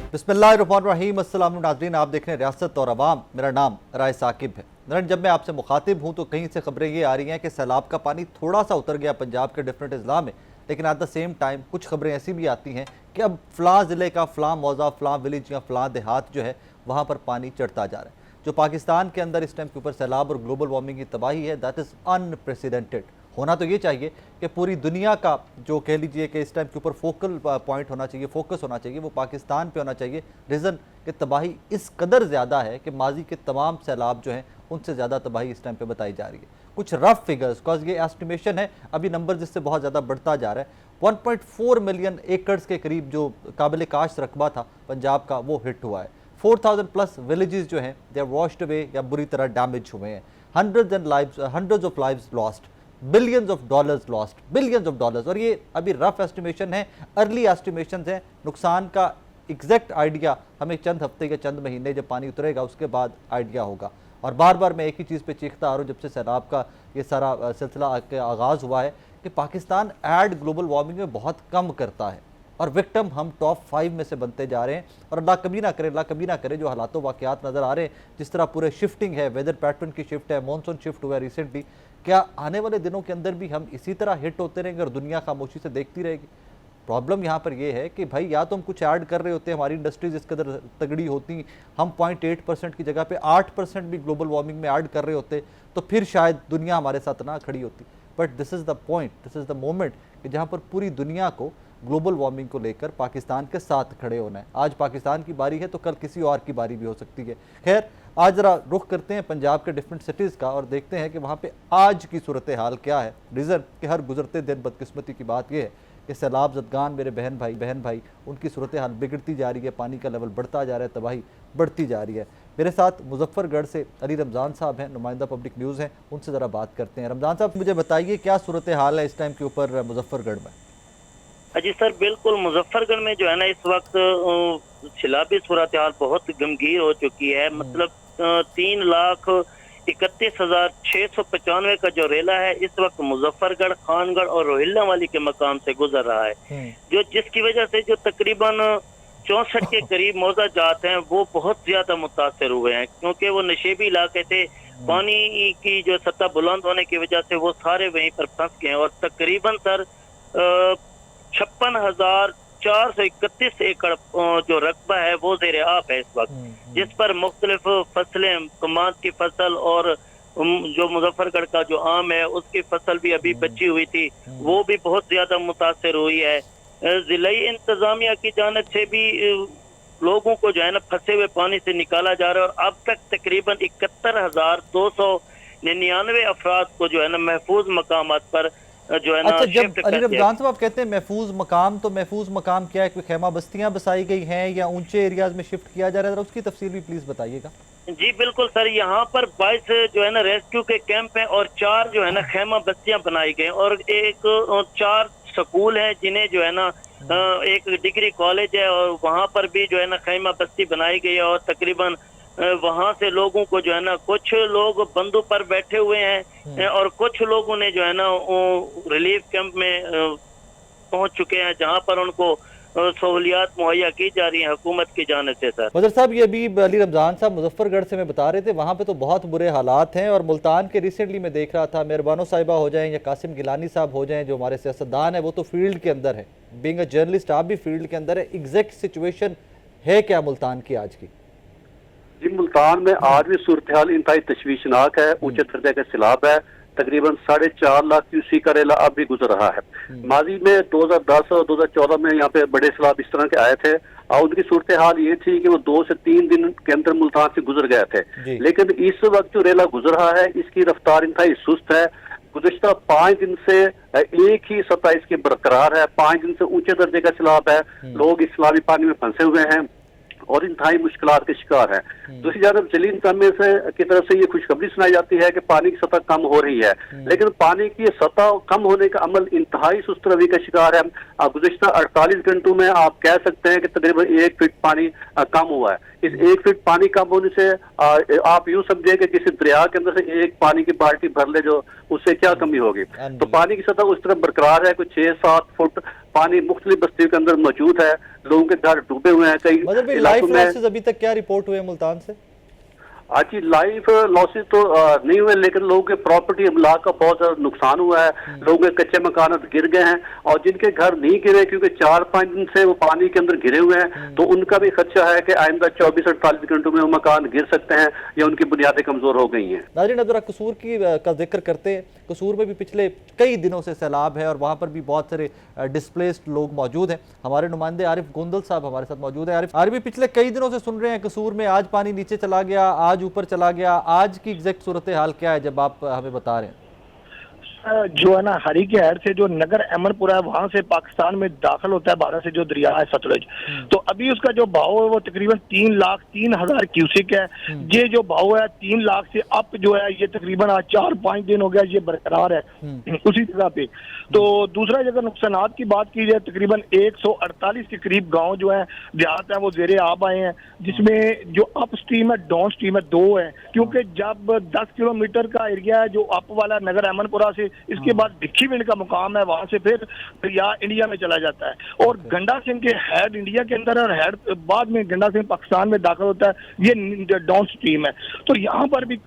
बिस्मिल्लाहिर्रहमानिर्रहीम। अस्सलाम नाज़रीन, आप देख रहे हैं रियासत और अवाम। मेरा नाम राय साकिब है। नरन, जब मैं आपसे मुखातिब हूँ तो कहीं से खबरें ये आ रही हैं कि सैलाब का पानी थोड़ा सा उतर गया पंजाब के डिफरेंट अजला में, लेकिन एट द सेम टाइम कुछ खबरें ऐसी भी आती हैं कि अब फ़लाँ ज़िले का फ़लाँ मौज़ा, फ़लाँ विलेज या फ़लाँ देहात जो है वहाँ पर पानी चढ़ता जा रहा है। जो पाकिस्तान के अंदर इस टाइम के ऊपर सैलाब और ग्लोबल वार्मिंग की तबाही है, दैट इज़ अनप्रेसिडेंटेड। होना तो ये चाहिए कि पूरी दुनिया का जो कह लीजिए कि इस टाइम के ऊपर फोकल पॉइंट होना चाहिए, फोकस होना चाहिए, वो पाकिस्तान पे होना चाहिए। रीज़न कि तबाही इस कदर ज़्यादा है कि माजी के तमाम सैलाब जो हैं उनसे ज़्यादा तबाही इस टाइम पे बताई जा रही है। कुछ रफ फिगर्स, बिकॉज ये एस्टिमेशन है, अभी नंबर जिससे बहुत ज़्यादा बढ़ता जा रहा है। 1.4 मिलियन एकड़्स के करीब जो काबिल काश रकबा था पंजाब का, वो हिट हुआ है। 4000 प्लस विलेजेस जो हैं दे आर वॉश्ड अवे या बुरी तरह डैमेज हुए हैं। Hundreds of lives lost, billions of dollars lost, billions of dollars. और ये अभी रफ एस्टिमेशन है, अर्ली एस्टिमेशन है। नुकसान का एग्जैक्ट आइडिया हमें चंद हफ्ते या चंद महीने जब पानी उतरेगा उसके बाद आइडिया होगा। और बार बार मैं एक ही चीज़ पे चीखता आ रहा हूँ जब से सैलाब का ये सारा सिलसिला आगाज़ हुआ है कि पाकिस्तान ऐड ग्लोबल वार्मिंग में बहुत कम करता है और विक्टिम हम टॉप 5 में से बनते जा रहे हैं। और अल्लाह कभी ना करे, अल्लाह कभी ना करे, जो हालातों वाक़यात नज़र आ रहे हैं, जिस तरह पूरे शिफ्टिंग है, वेदर पैटर्न की शिफ्ट है, मानसून शिफ्ट हुआ है रिसेंटली, क्या आने वाले दिनों के अंदर भी हम इसी तरह हिट होते रहेंगे और दुनिया खामोशी से देखती रहेगी? प्रॉब्लम यहाँ पर यह है कि भाई या तो हम कुछ ऐड कर रहे होते हैं, हमारी इंडस्ट्रीज इस कदर तगड़ी होती, हम 0.8% की जगह पे 8% भी ग्लोबल वार्मिंग में ऐड कर रहे होते तो फिर शायद दुनिया हमारे साथ ना खड़ी होती। But this is the point, this is the moment कि जहाँ पर पूरी दुनिया को ग्लोबल वार्मिंग को लेकर पाकिस्तान के साथ खड़े होना है। आज पाकिस्तान की बारी है तो कल किसी और की बारी भी हो सकती है। खैर, आज ज़रा रुख करते हैं पंजाब के डिफरेंट सिटीज़ का और देखते हैं कि वहाँ पे आज की सूरत हाल क्या है। रीज़न कि हर गुजरते दिन बदकिस्मती की बात यह है कि सैलाब ज़दगान मेरे बहन भाई उनकी सूरत हाल बिगड़ती जा रही है, पानी का लेवल बढ़ता जा रहा है, तबाही बढ़ती जा रही है। मेरे साथ मुजफ्फरगढ़ से अली रमज़ान साहब हैं, नुमाइंदा पब्लिक न्यूज़ हैं, उनसे ज़रा बात करते हैं। रमज़ान साहब, मुझे बताइए क्या सूरत हाल है इस टाइम के ऊपर मुजफ्फरगढ़ में? जी सर, बिल्कुल मुजफ्फरगढ़ में जो है ना इस वक्त सैलाबी सूरत हाल बहुत गंभीर हो चुकी है। मतलब 3,31,695 का जो रेला है इस वक्त मुजफ्फरगढ़, खानगढ़ और रोहिल्ला वाली के मकाम से गुजर रहा है, जो जिसकी वजह से जो तकरीबन 64 के करीब मौजा जात हैं वो बहुत ज्यादा मुतासर हुए हैं, क्योंकि वो नशेबी इलाके थे। पानी की जो सतह बुलंद होने की वजह से वो सारे वहीं पर फंस गए और तकरीबन सर 56,431 एकड़ जो रकबा है वो ज़ेरे आब है इस वक्त, जिस पर मुख्तलिफ फसलें, कमाद की फसल और जो मुजफ्फरगढ़ का जो आम है उसकी फसल भी अभी बची हुई थी, वो भी बहुत ज्यादा मुतासर हुई है। जिला इंतजामिया की जानिब से भी लोगों को जो है ना फंसे हुए पानी से निकाला जा रहा है और अब तक तकरीबन 71,299 अफराद को जो है ना महफूज मकामात पर जो है ना। अच्छा, जब अली रमज़ान साहब आप कहते हैं महफूज मकाम, तो महफूज मकाम क्या है? कोई खेमा बस्तियां बसाई गई हैं या ऊंचे एरियाज में शिफ्ट किया जा रहा है? उसकी तफसील भी प्लीज बताइएगा। जी बिल्कुल सर, यहाँ पर 22 जो है ना रेस्क्यू के कैंप हैं और 4 जो है ना खेमा बस्तियां बनाई गई और 4 स्कूल हैं जिन्हें जो है ना एक डिग्री कॉलेज है और वहाँ पर भी जो है ना खेमा बस्ती बनाई गई है और तकरीबन वहां से लोगों को जो है ना, कुछ लोग बंदों पर बैठे हुए हैं और कुछ लोगों ने जो है ना रिलीफ कैंप में पहुंच चुके हैं जहां पर उनको सहूलियात मुहैया की जा रही है हुकूमत की जानिब से। सर वज़ीर साहब, ये अभी अली रमज़ान साहब मुजफ्फरगढ़ से मैं बता रहे थे, वहाँ पे तो बहुत बुरे हालात हैं और मुल्तान के रिसेंटली मैं देख रहा था, मेहरबानो साहिबा हो जाएं या कासिम गिलानी साहब हो जाएं, जो हमारे सियासतदान है, वो तो फील्ड के अंदर है। बीइंग अ जर्नलिस्ट आप भी फील्ड के अंदर है, एग्जैक्ट सिचुएशन है क्या मुल्तान की आज की? जी, मुल्तान में आज भी सूरत हाल इंतहाई तशवीशनाक है। ऊंचे दर्जे का सैलाब है, तकरीबन 4.5 लाख क्यूसी का रेला अब भी गुजर रहा है। माजी में 2010 और 2014 में यहाँ पे बड़े सैलाब इस तरह के आए थे और उनकी सूरत हाल ये थी कि वो 2 से 3 दिन के अंदर मुल्तान से गुजर गए थे। लेकिन इस वक्त जो रेला गुजर रहा है इसकी रफ्तार इंतहाई सुस्त है। गुज़िश्ता 5 दिन से एक ही सतह इसकी बरकरार है। 5 दिन से ऊंचे दर्जे का सैलाब है, लोग इस सैलाबी पानी में फंसे हुए हैं और इंतहाई मुश्किलात के शिकार है। दूसरी जानब जलील इंतजामिया की तरफ से ये खुशखबरी सुनाई जाती है कि पानी की सतह कम हो रही है, लेकिन पानी की सतह कम होने का अमल इंतहाई सुस्त रवि का शिकार है। गुज़िश्ता 48 घंटों में आप कह सकते हैं कि तकरीबन 1 फीट पानी कम हुआ है। इस 1 फीट पानी कम होने से आप यूं समझे कि किसी दरिया के अंदर से एक पानी की बाल्टी भर ले, जो उससे क्या कमी होगी। तो पानी की सतह उस तरह बरकरार है, कुछ 6-7 फुट पानी मुख्तलिफ बस्तियों के अंदर मौजूद है, लोगों के घर डूबे हुए हैं। कई मतलब इलाकों लाइफ में लॉसेस अभी तक क्या रिपोर्ट हुए मुल्तान से? आज की लाइफ लॉसेस तो नहीं हुए, लेकिन लोगों के प्रॉपर्टी अमलाक का बहुत ज्यादा नुकसान हुआ है। लोगों के कच्चे मकान गिर गए हैं, और जिनके घर नहीं गिरे क्योंकि 4-5 दिन से वो पानी के अंदर घिरे हुए हैं, तो उनका भी खदशा है कि आइंदा 24-48 घंटों में वो मकान गिर सकते हैं या उनकी बुनियादें कमजोर हो गई हैं। नाज़रीन, अब जरा कसूर का जिक्र करते हैं। कसूर में भी पिछले कई दिनों से सैलाब है और वहाँ पर भी बहुत सारे डिस्प्लेस्ड लोग मौजूद हैं। हमारे नुमाइंदे आरिफ गोंदल साहब हमारे साथ मौजूद हैं। आरिफ भी पिछले कई दिनों से सुन रहे हैं कसूर में आज पानी नीचे चला गया, आज ऊपर चला गया। आज की एग्जैक्ट सूरत हाल क्या है जब आप हमें बता रहे हैं? जो है ना, हरी के हेड से जो नगर अमनपुरा है वहां से पाकिस्तान में दाखिल होता है भारत से जो दरिया है सतलुज, तो अभी उसका जो बहाव है वो तकरीबन 3,03,000 क्यूसिक है। ये जो बहाव है 3 लाख से अप जो है ये तकरीबन आज 4-5 दिन हो गया ये बरकरार है उसी जगह पे। तो दूसरा अगर नुकसानात की बात की जाए, तकरीबन 148 के करीब गांव जो है देहात है वो जेरे आब आए हैं, जिसमें जो अप स्ट्रीम है डाउन स्ट्रीम है 2 है, क्योंकि जब 10 किलोमीटर का एरिया है जो अप वाला नगर अमनपुरा से, इसके बाद भिक्खी विंड का मुकाम है, वहां से फिर दरिया इंडिया में चला जाता है और गंडा सिंह के हेड इंडिया के अंदर है और हेड बाद में गंडा सिंह पाकिस्तान में दाखिल होता है। ये डाउन स्ट्रीम है। तो यहाँ पर भी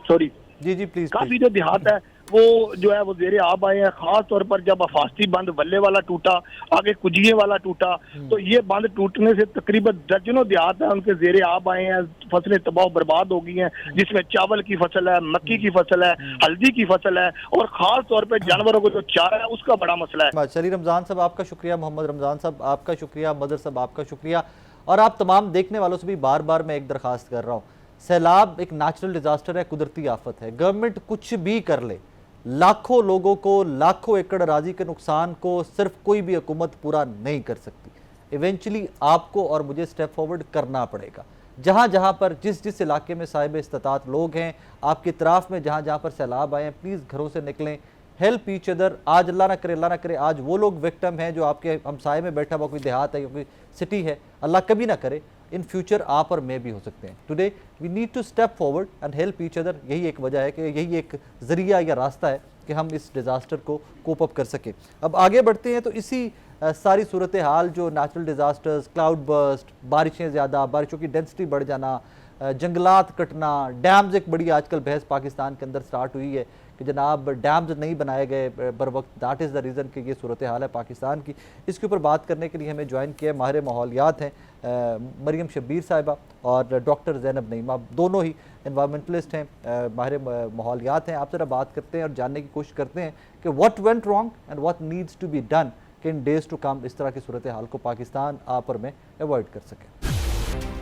सॉरी जी प्लीज, काफी जो देहात है वो जो है वो जेरे आब आए हैं। खास तौर पर जब अफास्ती बंद वल्ले वाला टूटा, आगे कुजिए वाला टूटा, तो ये बंद टूटने से तकरीबन दर्जनों देहात है उनके जेरे आब आए हैं। फसलें तबाह बर्बाद हो गई हैं, जिसमें चावल की फसल है, मक्की की फसल है, हल्दी की फसल है और खास तौर पर जानवरों को जो चारा है उसका बड़ा मसला है। चलिए, रमजान साहब आपका शुक्रिया, मोहम्मद रमजान साहब आपका शुक्रिया, मदर साहब आपका शुक्रिया, और आप तमाम देखने वालों से भी बार बार मैं एक दरखास्त कर रहा हूँ, सैलाब एक नेचुरल डिजास्टर है, कुदरती आफत है। गवर्नमेंट कुछ भी कर ले, लाखों लोगों को, लाखों एकड़ अराजी के नुकसान को सिर्फ कोई भी हुकूमत पूरा नहीं कर सकती। इवेंचुअली आपको और मुझे स्टेप फॉरवर्ड करना पड़ेगा। जहाँ जहाँ पर जिस इलाके में साहिब इस्तात लोग हैं, आपकी इतराफ़ में जहाँ जहाँ पर सैलाब आए हैं, प्लीज़ घरों से निकलें, हेल्प ईच अदर। आज अल्लाह ना करे आज वो लोग विक्टिम हैं जो आपके हमसाए में बैठा हुआ कोई देहात है या कोई सिटी है, अल्लाह कभी ना करे इन फ्यूचर आप और मैं भी हो सकते हैं। Today we need to step forward and help each other. यही एक वजह है कि यही एक ज़रिया या रास्ता है कि हम इस डिज़ास्टर को कोप अप कर सकें। अब आगे बढ़ते हैं तो इसी सारी सूरत हाल जो नेचुरल डिज़ास्टर्स, क्लाउड बर्स्ट, बारिशें ज़्यादा, बारिशों की डेंसिटी बढ़ जाना, जंगलात कटना, डैम्स, एक बड़ी आजकल बहस पाकिस्तान के अंदर स्टार्ट हुई है कि जनाब डैम्स नहीं बनाए गए बर वक्त, दैट इज़ द रीज़न कि ये सूरत हाल है पाकिस्तान की। इसके ऊपर बात करने के लिए हमें ज्वाइन किया माहिर माहौलियात हैं मरियम शब्बीर साहिबा और डॉक्टर ज़ैनब नईम, आप दोनों ही एनवायरमेंटलिस्ट हैं, माहिर माहौलियात हैं। आपसे बात करते हैं और जानने की कोशिश करते हैं कि what went wrong and what needs to be done कि इन डेज़ टू कम इस तरह की सूरत हाल को पाकिस्तान आप और में अवॉइड कर सकें।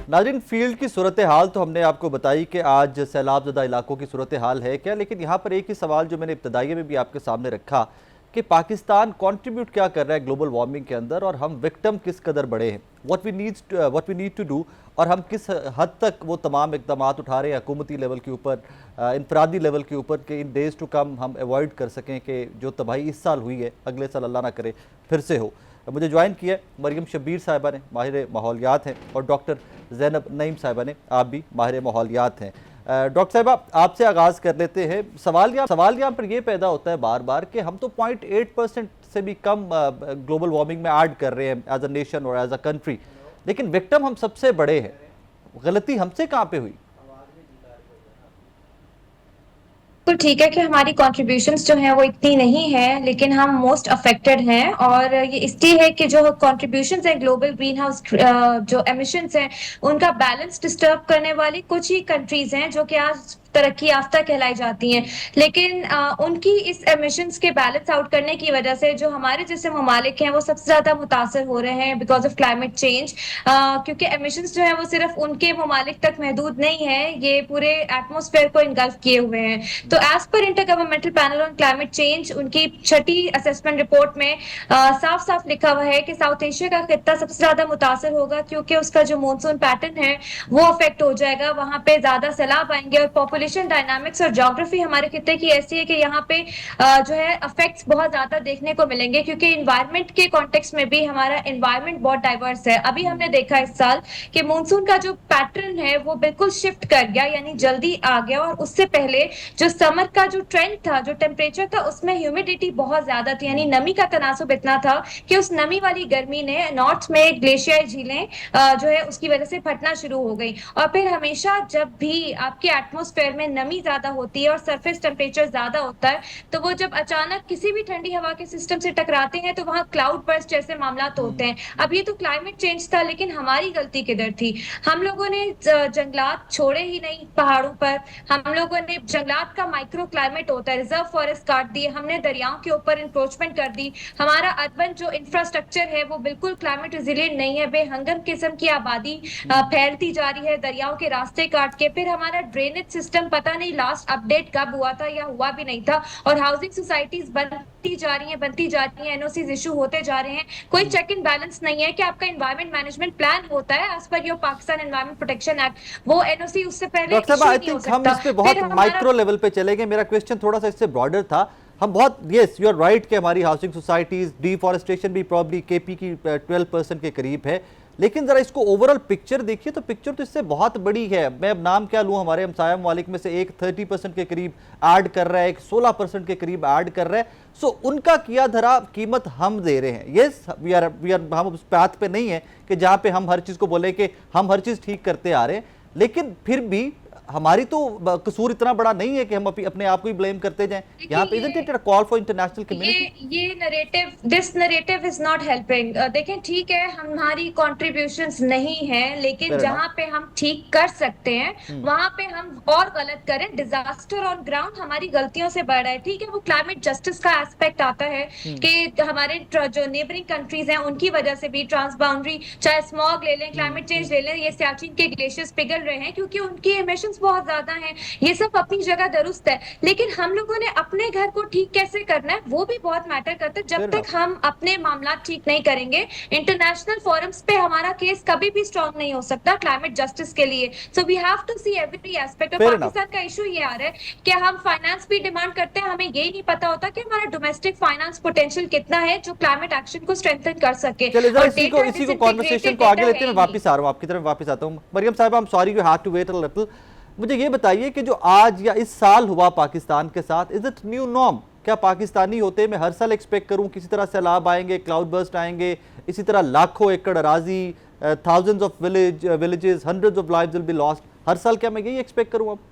नाज़रीन, फील्ड की सूरत हाल तो हमने आपको बताई कि आज सैलाब ज़दा इलाकों की सूरत हाल है क्या, लेकिन यहाँ पर एक ही सवाल जो मैंने इब्तदाइये में भी आपके सामने रखा कि पाकिस्तान कंट्रीब्यूट क्या कर रहा है ग्लोबल वार्मिंग के अंदर और हम विक्टिम किस कदर बड़े हैं, what we need to do, और हम किस हद तक वो तमाम इक़दाम उठा रहे हैं हुकूमती लेवल के ऊपर, इनफरादी लेवल के ऊपर कि इन डेज़ टू कम हम अवॉइड कर सकें कि जो तबाही इस साल हुई है अगले साल अल्लाह ना करे फिर से हो। मुझे ज्वाइन किया मरियम शब्बीर साहिबा ने, माहिर माहौलियात हैं, और डॉक्टर ज़ैनब नईम साहिबा ने, आप भी माहिर माहौलियात हैं। डॉक्टर साहिबा, आपसे आगाज़ कर लेते हैं। सवाल यहाँ पर ये पैदा होता है बार बार कि हम तो 0.8% से भी कम ग्लोबल वार्मिंग में ऐड कर रहे हैं एज अ नेशन और एज अ कंट्री, लेकिन विक्टिम हम सबसे बड़े हैं। गलती हमसे कहाँ पे हुई? तो ठीक है कि हमारी कॉन्ट्रीब्यूशंस जो हैं वो इतनी नहीं है, लेकिन हम मोस्ट अफेक्टेड हैं, और ये इसलिए है कि जो कॉन्ट्रीब्यूशंस हैं ग्लोबल ग्रीन हाउस जो एमिशंस हैं उनका बैलेंस डिस्टर्ब करने वाली कुछ ही कंट्रीज हैं जो कि आज तरक्की याफ्ता कहलाई जाती हैं, लेकिन उनकी इस एमिशंस के बैलेंस आउट करने की वजह से जो हमारे जैसे ममालिक हैं वो सबसे ज्यादा मुतासर हो रहे हैं बिकॉज ऑफ क्लाइमेट चेंज, क्योंकि एमिशंस जो है वो सिर्फ उनके ममालिक तक महदूद नहीं है, ये पूरे एटमॉस्फेयर को इनगल्फ किए हुए हैं। तो as per inter governmental panel on climate change, उनकी 6ठी असेसमेंट रिपोर्ट में साफ साफ लिखा हुआ है कि साउथ एशिया का खित्ता सबसे ज्यादा मुतासर होगा, क्योंकि उसका जो मानसून पैटर्न है वो अफेक्ट हो जाएगा, वहां पे ज्यादा सैलाब आएंगे और पॉपुलेशन पॉपुलेशन डायनामिक्स और ज्योग्राफी हमारे खित्ते की ऐसी है कि यहाँ पे जो है इफेक्ट्स बहुत ज्यादा देखने को मिलेंगे, क्योंकि इन्वायरमेंट के कॉन्टेक्स्ट में भी हमारा इन्वायरमेंट बहुत डाइवर्स है। अभी हमने देखा इस साल कि मानसून का जो पैटर्न है वो बिल्कुल शिफ्ट कर गया, यानी जल्दी आ गया, और उससे पहले जो समर का जो ट्रेंड था, जो टेम्परेचर था, उसमें ह्यूमिडिटी बहुत ज्यादा थी, यानी नमी का तनासुब इतना था कि उस नमी वाली गर्मी ने नॉर्थ में ग्लेशियर झीलें जो है उसकी वजह से फटना शुरू हो गई। और फिर हमेशा जब भी आपके एटमॉस्फेयर में नमी ज्यादा होती है और सरफेस टेम्परेचर ज्यादा होता है, तो वो जब अचानक किसी भी ठंडी हवा के सिस्टम से टकराते हैं तो वहां क्लाउड बर्स्ट जैसे मामला होते हैं। अब ये तो क्लाइमेट चेंज था, लेकिन हमारी गलती किधर थी? हम लोगों ने जंगलात छोड़े ही नहीं पहाड़ों पर, हम लोगों ने जंगलात का माइक्रो क्लाइमेट होता है, रिजर्व फॉरेस्ट काट दिए, हमने दरियाओं के ऊपर इंक्रोचमेंट कर दी, हमारा अर्बन जो इंफ्रास्ट्रक्चर है वो बिल्कुल क्लाइमेट रेजिलिएंट नहीं है, बेहंगम किस्म की आबादी फैलती जा रही है दरियाओं के रास्ते काट के। फिर हमारा ड्रेनेज सिस्टम पता नहीं लास्ट अपडेट कब हुआ था या हुआ भी नहीं था, और हाउसिंग सोसाइटीज बनती जा रही हैं, एनओसीज इशू होते जा रहे हैं। कोई चेक एंड बैलेंस नहीं है कि आपका एनवायरमेंट मैनेजमेंट प्लान होता है as per your Pakistan environment protection act, वो एनओसी उससे पहले डॉक्टर साहब, आई थिंक हम इस पे बहुत माइक्रो लेवल पे चले गए। मेरा क्वेश्चन थोड़ा सा इससे ब्रॉडर था। हम बहुत, यस यू आर राइट कि हमारी हाउसिंग सोसाइटीज, डिफॉरेस्टेशन भी प्रॉब्ली केपी की 12% के करीब है, लेकिन जरा इसको ओवरऑल पिक्चर देखिए तो पिक्चर तो इससे बहुत बड़ी है। मैं अब नाम क्या लूं, हमारे हमसाया ममालिक में से एक 30% के करीब ऐड कर रहा है, एक 16% के करीब ऐड कर रहा है। सो उनका किया धरा कीमत हम दे रहे हैं। यस वी आर हम उस पाथ पे नहीं है कि जहां पे हम हर चीज को बोले कि हम हर चीज ठीक करते आ रहे हैं, लेकिन फिर भी हमारी तो कसूर इतना बड़ा नहीं है कि हम अपने आप को ही ब्लेम करते जाएं। यहाँ पे isn't it a call for international community? ये narrative, this narrative is not helping. देखें, ठीक है हमारी कॉन्ट्रीब्यूशंस नहीं है, लेकिन जहां पे हम ठीक कर सकते हैं वहां पे हम और गलत करें। डिजास्टर ऑन ग्राउंड हमारी गलतियों से बढ़ रहा है। ठीक है, वो क्लाइमेट जस्टिस का एस्पेक्ट आता है कि हमारे जो नेबरिंग कंट्रीज हैं उनकी वजह से भी ट्रांसबाउंड्री, चाहे स्मॉग ले लें, क्लाइमेट चेंज ले लें, ये सियाचिन के ग्लेशियर्स पिघल रहे हैं क्योंकि उनकी एमिशंस बहुत ज्यादा हैं। ये सब अपनी जगह दुरुस्त है, लेकिन हम लोगों ने अपने घर को ठीक कैसे करना है वो भी बहुत मैटर करता है। जब तक हम अपने मामला ठीक नहीं करेंगे, इंटरनेशनल फोरम्स पे हमारा केस कभी भी स्ट्रॉन्ग नहीं हो सकता क्लाइमेट जस्टिस के लिए। So we have to see every aspect. और पाकिस्तान का इशू ये आ रहा है कि हम फाइनेंस भी डिमांड करते हैं, हमें ये नहीं पता होता कि हमारा डोमेस्टिक फाइनेंस पोटेंशियल कितना है जो क्लाइमेट एक्शन को स्ट्रेंथन कर सके। इसी को कॉन्वर्सेशन को आगे लेते हैं। मैं वापस आ रहा हूं, आपकी तरफ वापस आता हूं। मरियम साहब, I am sorry you have to wait a little. मुझे ये बताइए कि जो आज या इस साल हुआ पाकिस्तान के साथ, इज इट न्यू नॉर्म? क्या पाकिस्तानी होते मैं हर साल एक्सपेक्ट करूं किसी तरह सैलाब आएंगे, क्लाउड बर्स्ट आएंगे, इसी तरह लाखों एकड़ अराजी, thousands of villages, hundreds of lives will be lost? हर साल क्या मैं यही एक्सपेक्ट करूं अब?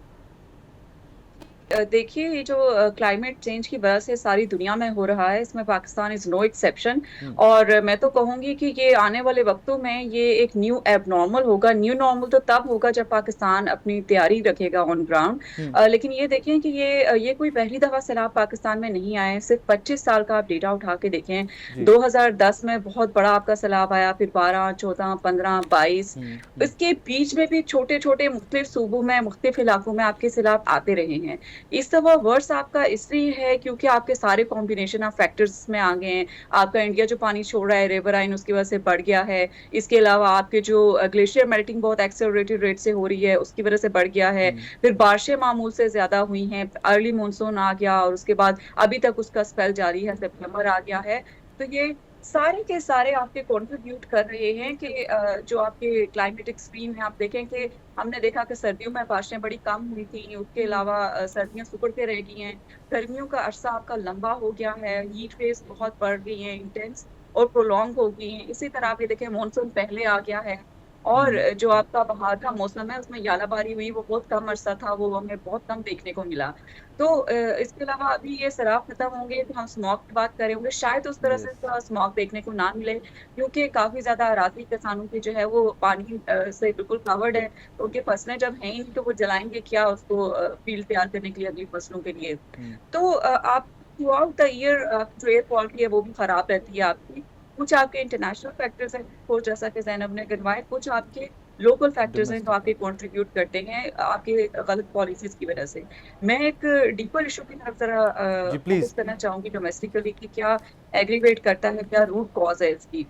देखिए, ये जो क्लाइमेट चेंज की वजह से सारी दुनिया में हो रहा है, इसमें पाकिस्तान इज नो एक्सेप्शन। और मैं तो कहूंगी कि ये आने वाले वक्तों में ये एक न्यू एबनॉर्मल होगा। न्यू नॉर्मल तो तब होगा जब पाकिस्तान अपनी तैयारी रखेगा ऑन ग्राउंड। लेकिन ये देखें कि ये कोई पहली दफा सैलाब पाकिस्तान में नहीं आए। सिर्फ 25 साल का आप डेटा उठा के देखें, 2010 में बहुत बड़ा आपका सैलाब आया, फिर 12, 14, 15, 22। इसके बीच में भी छोटे छोटे मुख्तलिफ सूबों में, मुख्तलिफ इलाकों में आपके सैलाब आते रहे हैं। इस दफा वर्ष आपका इसलिए है क्योंकि आपके सारे कॉम्बिनेशन ऑफ फैक्टर्स में आ गए हैं। आपका इंडिया जो पानी छोड़ रहा है, रिवराइन, उसकी वजह से बढ़ गया है। इसके अलावा आपके जो ग्लेशियर मेल्टिंग बहुत एक्सेलरेटेड रेट से हो रही है, उसकी वजह से बढ़ गया है। फिर बारिशें मामूल से ज्यादा हुई हैं, अर्ली मानसून आ गया और उसके बाद अभी तक उसका स्पेल जारी है, सितंबर आ गया है। तो ये सारे के सारे आपके कंट्रीब्यूट कर रहे हैं कि जो आपके क्लाइमेटिक एक्सट्रीम है। आप देखें कि हमने देखा कि सर्दियों में बारिशें बड़ी कम हुई थी, उसके अलावा सर्दियां सुकड़ते रह गई हैं, गर्मियों का अरसा आपका लंबा हो गया है, हीट वेव्स बहुत बढ़ गई हैं, इंटेंस और प्रोलॉन्ग हो गई हैं। इसी तरह आप ये देखें मानसून पहले आ गया है और जो आपका बहार का मौसम है उसमें यालाबारी हुई, वो बहुत कम अरसा था, वो हमें बहुत कम देखने को मिला। तो इसके अलावा अभी ये सैलाब खत्म होंगे तो हम स्मॉग की बात करें होंगे, शायद उस तरह से स्मॉग देखने को ना मिले क्योंकि काफी ज्यादा अराजी किसानों की जो है वो पानी से बिल्कुल कवर्ड है। तो उनकी फसलें जब हैं ही तो वो जलाएंगे क्या उसको फील्ड तैयार करने के लिए अगली फसलों के लिए। तो आप थ्रू आउट द ईयर जो एयर क्वालिटी है वो भी खराब रहती है आपकी। कुछ आपके इंटरनेशनल फैक्टर्स हैं, कुछ जैसा कि ज़ैनब ने गिनवाए, कुछ आपके लोकल फैक्टर्स हैं तो आपके कंट्रीब्यूट करते हैं आपके गलत पॉलिसीज की वजह से। मैं एक डीपर इशू की तरफ जरा फोकस करना चाहूंगी डोमेस्टिकली कि क्या एग्रीवेट करता है, क्या रूट कॉज है इसकी।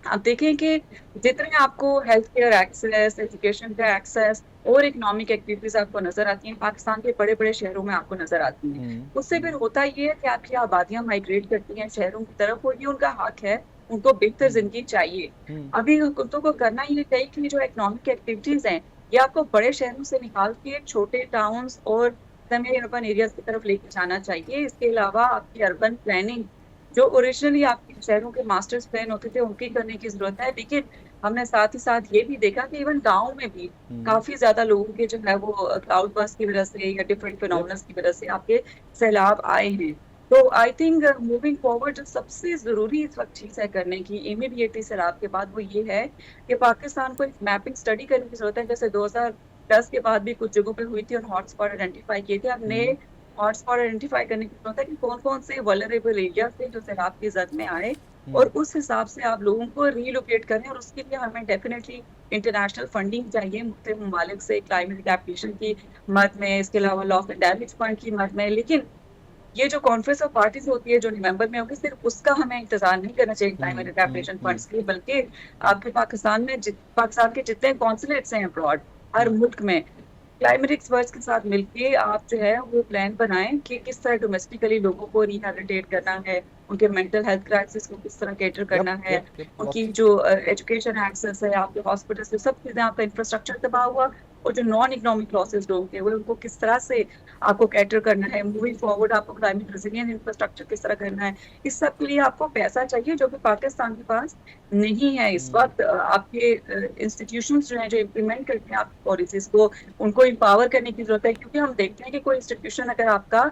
आप देखें कि जितने आपको हेल्थ केयर एक्सेस, एजुकेशन का एक्सेस और इकोनॉमिक एक्टिविटीज आपको नजर आती हैं, पाकिस्तान के बड़े बड़े शहरों में आपको नजर आती हैं। उससे फिर होता ये है कि आपकी आबादियां माइग्रेट करती हैं शहरों की तरफ, और ये उनका हक है, उनको बेहतर जिंदगी चाहिए। अभी हुकूमतों को करना ये है कि जो इकोनॉमिक एक्टिविटीज हैं ये आपको बड़े शहरों से निकाल के छोटे टाउन्स और सेमी अर्बन एरियाज की तरफ लेके जाना चाहिए। इसके अलावा आपकी अर्बन प्लानिंग जो ओरिजिनली आपके शहरों के मास्टर्स प्लान होते थे उनकी करने की जरूरत है, लेकिन हमने साथ ही साथ ये भी देखा कि इवन गाँव में भी काफी ज्यादा लोगों के जो है वो क्लाउड बर्स्ट की वजह से या डिफरेंट फिनोमेनस की वजह से आपके सैलाब आए हैं। तो आई थिंक मूविंग फॉरवर्ड जो सबसे जरूरी इस वक्त चीज है करने की इमीडिएटली सैलाब के बाद, वो ये है कि पाकिस्तान को एक मैपिंग स्टडी करने की जरूरत है, जैसे 2010 के बाद भी कुछ जगहों पे हुई थी और हॉटस्पॉट आइडेंटिफाई किए थे। अब नए हॉटस्पॉट आइडेंटिफाई करने की जरूरत है कि कौन कौन से वल्नरेबल एरिया थे जो सैलाब की जद में आए, और उस हिसाब से आप लोगों को रीलोकेट करें। और उसके लिए हमें डेफिनेटली इंटरनेशनल फंडिंग चाहिए मुख्तलिफ ममालिक से, क्लाइमेट एडेप्टेशन की मद में, इसके अलावा लॉस एंड डैमेज फंड की मद में। लेकिन ये जो कॉन्फ्रेंस ऑफ पार्टीज होती है जो नवंबर में होगी, सिर्फ उसका हमें इंतजार नहीं करना चाहिए क्लाइमेट एडेप्टेशन फंड्स के, बल्कि आपके पाकिस्तान के जितने कॉन्सुलेट्स हैं अब्रॉड हर मुल्क में, क्लाइमेट एक्सपर्ट्स के साथ मिलके आप जो है वो प्लान बनाएं कि किस तरह डोमेस्टिकली लोगों को रिहैबिलिटेट करना है, उनके मेंटल हेल्थ क्राइसिस को किस तरह कैटर करना है, उनकी जो एजुकेशन एक्सेस है, आपके हॉस्पिटल से सब चीजें, आपका इंफ्रास्ट्रक्चर तबाह हुआ और जो नॉन इकोनॉमिक लॉसेस लोग थे वो उनको किस तरह से आपको कैटर करना है, मूविंग फॉरवर्ड आपको क्लाइमेट रेजिलिएंट इंफ्रास्ट्रक्चर किस तरह करना है। इस सब के लिए आपको पैसा चाहिए जो कि पाकिस्तान के पास नहीं है इस वक्त। आपके इंस्टीट्यूशंस जो हैं जो इम्प्लीमेंट करते हैं आपकी पॉलिसीज को, उनको एम्पावर करने की जरूरत है, क्योंकि हम देखते हैं कि कोई इंस्टीट्यूशन अगर आपका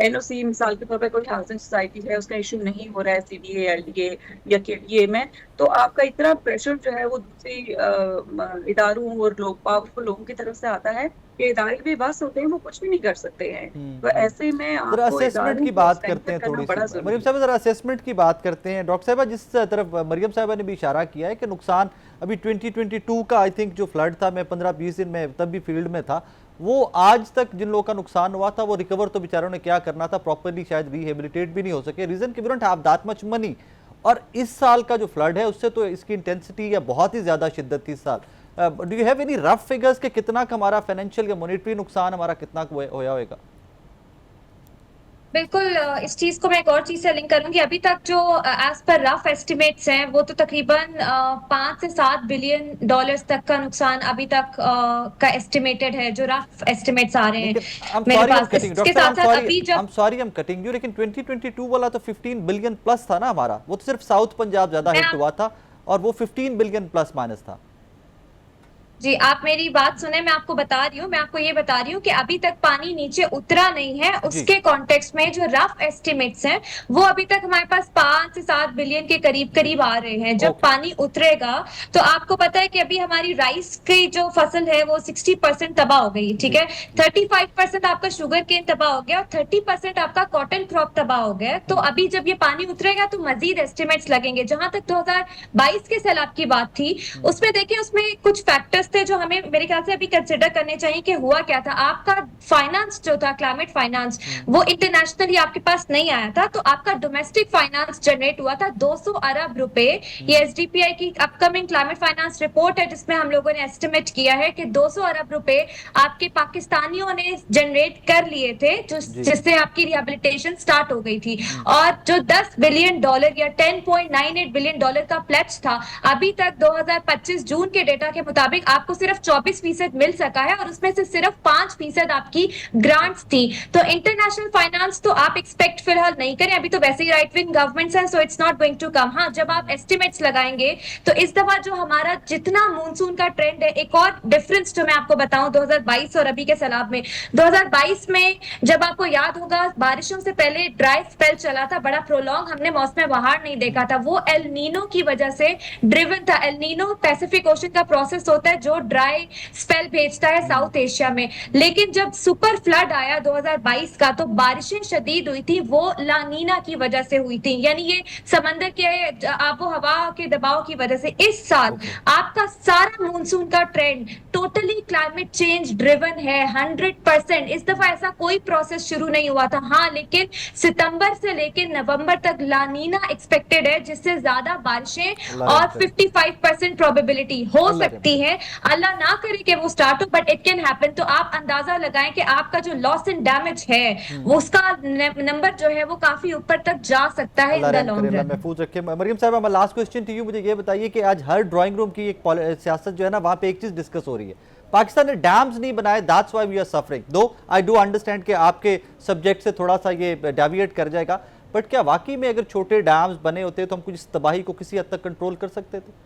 एनओसी मिसाल के तौर पर कोई हाउसिंग सोसाइटी है उसका इशू नहीं हो रहा है सीडीए, एलडीए या केडीए में, तो आपका इतना प्रेशर जो है वो दूसरी इदारों और लोग पावरफुल लोगों की तरफ से आता है कि इदारे भी बस होते हैं, वो कुछ भी नहीं कर सकते हैं। तो ऐसे में जरा असेसमेंट की बात करते हैं थोड़ी सी, मरियम साहब जरा असेसमेंट की बात करते हैं। डॉक्टर साहबा, जिस तरफ मरियम साहबा ने भी इशारा किया है कि नुकसान अभी 2022 का आई थिंक जो फ्लड था, मैं 15-20 दिन में तब भी फील्ड में था, वो आज तक जिन लोगों का नुकसान हुआ था वो रिकवर तो बेचारों ने क्या करना था, प्रॉपरली शायद रिहेबिलिटेट भी नहीं हो सके, रीजन कि we don't have that much money. और इस साल का जो फ्लड है उससे तो इसकी इंटेंसिटी या बहुत ही ज्यादा शिद्दत थी इस साल। Do you have any rough figures कि कितना का हमारा फाइनेंशियल या मॉनेटरी नुकसान हमारा कितना होया होगा? बिल्कुल, इस चीज को मैं एक और चीज से लिंक करूंगी। अभी तक जो एज पर रफ एस्टिमेट्स हैं वो तो तकरीबन 5 से 7 बिलियन डॉलर्स तक का नुकसान अभी तक का एस्टिमेटेड है, जो रफ एस्टिमेट्स आ रहे हैं मेरे पास। इसके साथ साथ अभी जब आई एम कटिंग यू, लेकिन 2022 वाला तो 15 बिलियन प्लस था ना हमारा, वो तो सिर्फ साउथ पंजाब ज्यादा हिट हुआ था और वो 15 बिलियन प्लस माइनस था। जी, आप मेरी बात सुने, मैं आपको बता रही हूँ, मैं आपको ये बता रही हूँ कि अभी तक पानी नीचे उतरा नहीं है। उसके कॉन्टेक्स्ट में जो रफ एस्टिमेट्स हैं वो अभी तक हमारे पास 5 से 7 बिलियन के करीब करीब आ रहे हैं। जब पानी उतरेगा तो आपको पता है कि अभी हमारी राइस की जो फसल है वो 60% तबाह हो गई, ठीक है, 35% आपका शुगर केन तबाह हो गया और 30% आपका कॉटन क्रॉप तबाह हो गया। तो अभी जब ये पानी उतरेगा तो मजीद एस्टिमेट्स लगेंगे। जहां तक 2022 के सैलाब की बात थी, उसमें देखिए उसमें कुछ फैक्टर्स थे जो हमें मेरे ख्याल से अभी कंसिडर करने चाहिए कि हुआ क्या था। आपका फाइनेंस जो था, क्लाइमेट फाइनेंस, वो इंटरनेशनली आपके पास नहीं आया था, तो आपका डोमेस्टिक फाइनेंस जनरेट हुआ था 200 अरब रुपए। ये एसडीपीआई की अपकमिंग क्लाइमेट फाइनेंस रिपोर्ट है जिसमें हम लोगों ने एस्टिमेट किया है कि 200 अरब रुपए आपके पाकिस्तानियों ने जनरेट कर लिए थे, जिससे आपकी रिहेबिलिटेशन स्टार्ट हो गई थी। और जो 10 बिलियन डॉलर या 10.98 बिलियन डॉलर का प्लेज था, अभी तक 2025 जून के डेटा के मुताबिक आपको सिर्फ 24% मिल सका है और उसमें से सिर्फ 5% आपकी ग्रांट्स थी। तो इंटरनेशनल फाइनेंस तो आप एक्सपेक्ट फिलहाल नहीं करें, अभी तो वैसे ही राइट विंग गवर्नमेंट्स हैं, so it's not going to come. हाँ, जब आप एस्टिमेट्स लगाएंगे तो इस दफा जो हमारा जितना मॉनसून का ट्रेंड है, एक और डिफरेंस जो मैं आपको बताऊं 2022 और अभी के सैलाब में, 2022 में जब आपको याद होगा बारिशों से पहले ड्राई स्पेल चला था, बड़ा प्रोलॉन्ग हमने मौसम बहार नहीं देखा था, वो एल नीनो की वजह से ड्रिवन था। एल नीनो पैसिफिक ओशन का प्रोसेस होता है जो ड्राई स्पेल भेजता है साउथ एशिया में। लेकिन जब सुपर फ्लड आया 2022 का, तो बारिशें शदीद हुई थी, वो लानीना की वजह से हुई थी, यानी ये समंदर के आबो हवा के दबाव की वजह से। इस साल आपका सारा मॉनसून का trend totally climate change driven है 100%। इस दफा ऐसा कोई प्रोसेस शुरू नहीं हुआ था। हाँ, लेकिन सितंबर से लेकर नवंबर तक लानीना एक्सपेक्टेड है, जिससे ज्यादा बारिशें और 55% प्रोबेबिलिटी हो सकती है। अल्लाह ना करे कि वो स्टार्ट हो, बट इट कैन हैपन। तो आप अंदाजा लगाएं कि आपका जो लॉस एंड डैमेज है वो उसका नंबर जो है वो काफी ऊपर तक जा सकता है इन द लॉन्ग रन। महफूज रखे। मरियम साहब, लास्ट क्वेश्चन टू यू, मुझे ये बताइए कि आज हर ड्राइंग रूम की एक सियासत जो है ना, वहां पे एक चीज डिस्कस हो रही है, पाकिस्तान ने डैम्स नहीं बनाए, that's why we are suffering. Though I do understand कि आपके सब्जेक्ट से थोड़ा सा ये डेविएट कर जाएगा, बट क्या वाकई में अगर छोटे डैम्स बने होते तो हम कुछ इस तबाही को किसी हद तक कंट्रोल कर सकते थे?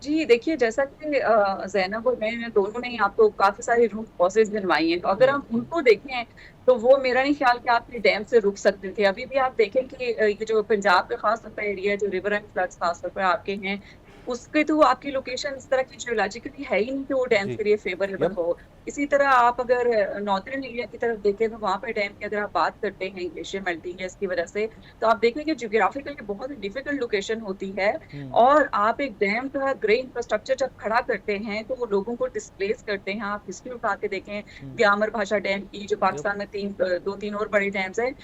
जी देखिए, जैसा कि ज़ैनब और मैं दोनों ने आपको काफी सारी रूट कॉजेज गिनवाई हैं, तो अगर हम उनको देखें तो वो मेरा नहीं ख्याल कि आप डैम से रुक सकते थे। अभी भी आप देखें कि ये जो पंजाब का खास तौर पर एरिया, जो रिवर एंड फ्लड्स खास तौर पर आपके हैं, उसके तो आपकी लोकेशन इस तरह की जियोलॉजिकली है ही नहीं कि वो डैम के लिए फेवरेबल हो। इसी तरह आप अगर नॉर्दर्न एरिया की तरफ देखें तो वहाँ पे डैम की अगर आप बात करते हैं ग्लेशियर मेल्टिंग है इसकी वजह से, तो आप देखें कि जियोग्राफिकली बहुत ही डिफिकल्ट लोकेशन होती है। और आप एक डैम का ग्रे इंफ्रास्ट्रक्चर जब खड़ा करते हैं तो वो लोगों को डिस्प्लेस करते हैं। आप हिस्ट्री उठा के देखें, ग्यामर भाषा डैम की, जो पाकिस्तान में दो तीन और बड़े डैम्स हैं,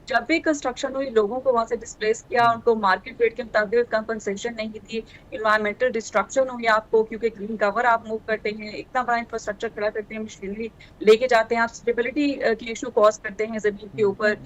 जब भी कंस्ट्रक्शन हुई लोगों को वहां से डिस्प्लेस किया, उनको मार्केट रेट के मुताबिक कंपनसेशन नहीं थी, इन्वायरमेंटल डिस्ट्रक्शन हुई आपको, क्योंकि ग्रीन कवर आप मूव करते हैं, इतना बड़ा इंफ्रास्ट्रक्चर खड़ा करते हैं, मशीनरी लेके जाते हैं, आप स्टेबिलिटी के इशू कॉज करते हैं जमीन के ऊपर,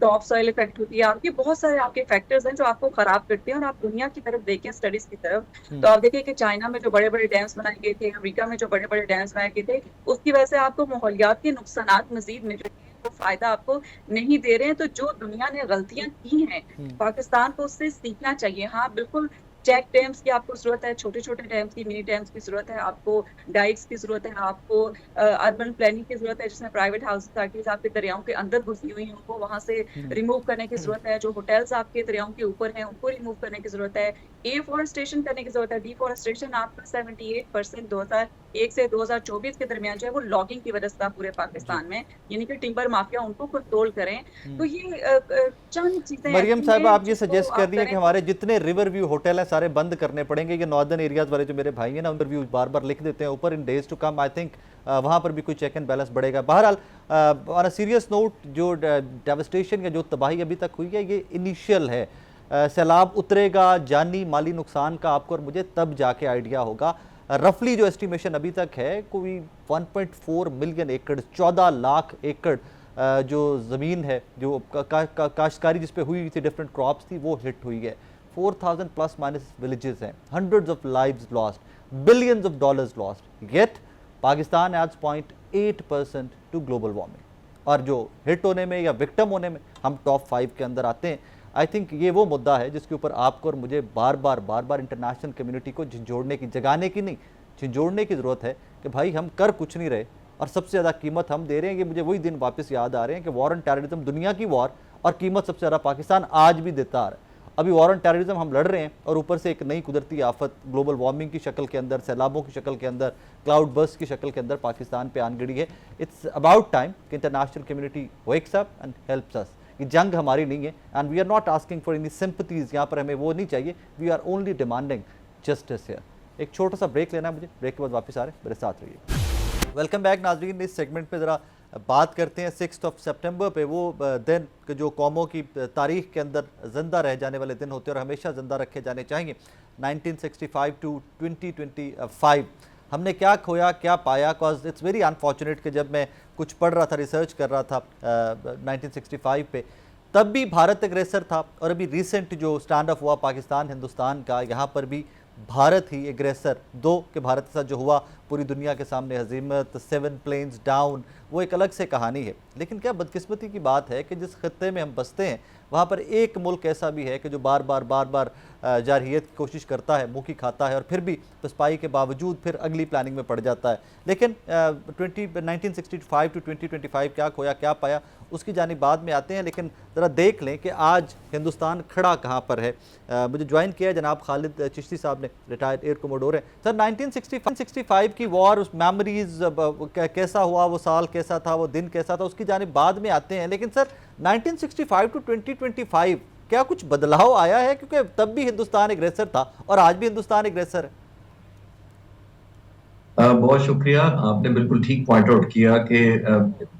टॉप सॉइल इफेक्ट होती है आपकी, बहुत सारे आपके फैक्टर्स हैं जो आपको खराब करते हैं। और आप दुनिया की तरफ देखें, स्टडीज की तरफ, तो आप देखिए कि चाइना में जो बड़े बड़े डैम्स बनाए गए थे, अमेरिका में जो बड़े बड़े डैम्स बनाए गए थे, उसकी वजह से आपको माहौलियात के नुकसान मजीद मिल रहे हैं, तो फायदा आपको नहीं दे रहे हैं। तो जो दुनिया ने गलतियां की हैं, पाकिस्तान को उससे सीखना चाहिए। हाँ बिल्कुल, चेक डैम्स की आपको जरूरत है, छोटे छोटे डैम्स की, मिनी डैम्स की जरूरत है, आपको डाइक्स की जरूरत है, आपको अर्बन प्लानिंग की जरूरत है, जिसमें प्राइवेट हाउस सोसाइटीज आपके दरियाओं के अंदर घुसी हुई हैं उनको वहां से रिमूव करने की जरूरत है, जो होटल्स आपके दरियाओं के ऊपर हैं उनको रिमूव करने की जरूरत है, एफॉरेस्टेशन करने की जरूरत है। डिफॉरेस्टेशन आपका 78% 2001 से 2024 के दरमियान जो है वो लॉगिंग की वजह से था पूरे पाकिस्तान में, यानी कि टिम्बर माफिया उनको कंट्रोल करें। तो ये चंद चीजें। मरियम साहब, आप ये सजेस्ट कर रही है कि हमारे जितने रिवर व्यू होटल हैं सारे बंद करने पड़ेंगे? ये नॉर्दर्न एरियाज वाले जो मेरे भाई हैं ना, उन रिव्यूज बार बार लिख देते हैं ऊपर, in days to come I think वहाँ पर भी कोई चेक एंड बैलेंस बढ़ेगा। बहरहाल ऑन अ सीरियस नोट, जो डेवस्टेशन या जो तबाही अभी तक हुई है ये इनिशियल है। सैलाब उतरेगा, जानी माली नुकसान का आपको और मुझे तब जाके आइडिया होगा। रफली जो एस्टिमेशन अभी तक है, कोई 1.4 मिलियन एकड़, 14 लाख एकड़ जो ज़मीन है, जो काश्तकारी जिस पे हुई थी, डिफरेंट क्रॉप्स थी, वो हिट हुई है। 4000 प्लस माइनस विलेजेस हैं, hundreds of lives lost, billions of dollars lost, yet Pakistan adds 0.8% to global warming. और जो हिट होने में या विक्टिम होने में हम टॉप 5 के अंदर आते हैं। आई थिंक ये वो मुद्दा है जिसके ऊपर आपको और मुझे बार बार इंटरनेशनल कम्युनिटी को झंझोड़ने की, जगाने की नहीं, झंझोड़ने की ज़रूरत है कि भाई हम कर कुछ नहीं रहे और सबसे ज़्यादा कीमत हम दे रहे हैं। कि मुझे वही दिन वापस याद आ रहे हैं कि वॉर ऑन टेररिज्म, दुनिया की वॉर, और कीमत सबसे ज़्यादा पाकिस्तान आज भी देता आ रहा है। अभी वॉर ऑन टेररिज्म हम लड़ रहे हैं और ऊपर से एक नई कुदरती आफत ग्लोबल वार्मिंग की शक्ल के अंदर, सैलाबों की शक्ल के अंदर, क्लाउड बर्स्ट की शक्ल के अंदर पाकिस्तान पे आन गड़ी है। इट्स अबाउट टाइम कि international community wakes up and helps us. ये जंग हमारी नहीं है and we are not asking for any sympathies, यहाँ पर हमें वो नहीं चाहिए, we are only demanding justice here. एक छोटा सा ब्रेक लेना है मुझे, ब्रेक के बाद वापस आ रहे हैं, मेरे साथ रहिए। वेलकम बैक नाजरीन। इस सेगमेंट पे ज़रा बात करते हैं 6 सितंबर पे, वो दिन जो कौमों की तारीख के अंदर जिंदा रह जाने वाले दिन होते हैं और हमेशा जिंदा रखे जाने चाहिए। 1965 टू 2025 हमने क्या खोया, क्या पाया? कॉज इट्स वेरी अनफॉर्चुनेट कि जब मैं कुछ पढ़ रहा था, रिसर्च कर रहा था 1965 पे, तब भी भारत एग्रेसर था और अभी रिसेंट जो स्टैंड ऑफ हुआ पाकिस्तान हिंदुस्तान का, यहाँ पर भी भारत ही एग्रेसर। दो कि भारत के साथ जो हुआ पूरी दुनिया के सामने हजीमत, 7 प्लेन्स डाउन, वो एक अलग से कहानी है। लेकिन क्या बदकिस्मती की बात है कि जिस खत्ते में हम बसते हैं वहाँ पर एक मुल्क ऐसा भी है कि जो बार बार जारहियत की कोशिश करता है, मुँह की खाता है और फिर भी पसपाई के बावजूद फिर अगली प्लानिंग में पड़ जाता है। लेकिन 1965 टू 2025 क्या खोया क्या पाया उसकी जानिब बाद में आते हैं, लेकिन ज़रा देख लें कि आज हिंदुस्तान खड़ा कहाँ पर है। मुझे ज्वाइन किया है जनाब खालिद चिश्ती साहब ने, रिटायर्ड एयर कोमोडोर हैं। सर 1965 की वॉर, उस मेमोरीज कैसा हुआ, वो साल कैसा था, वो दिन कैसा था, उसकी जानिब बाद में आते हैं। लेकिन सर 1965 टू 2025 क्या कुछ बदलाव आया है? क्योंकि तब भी हिंदुस्तान एग्रेसर था और आज भी हिंदुस्तान एग्रेसर है। बहुत शुक्रिया, आपने बिल्कुल ठीक पॉइंट आउट किया कि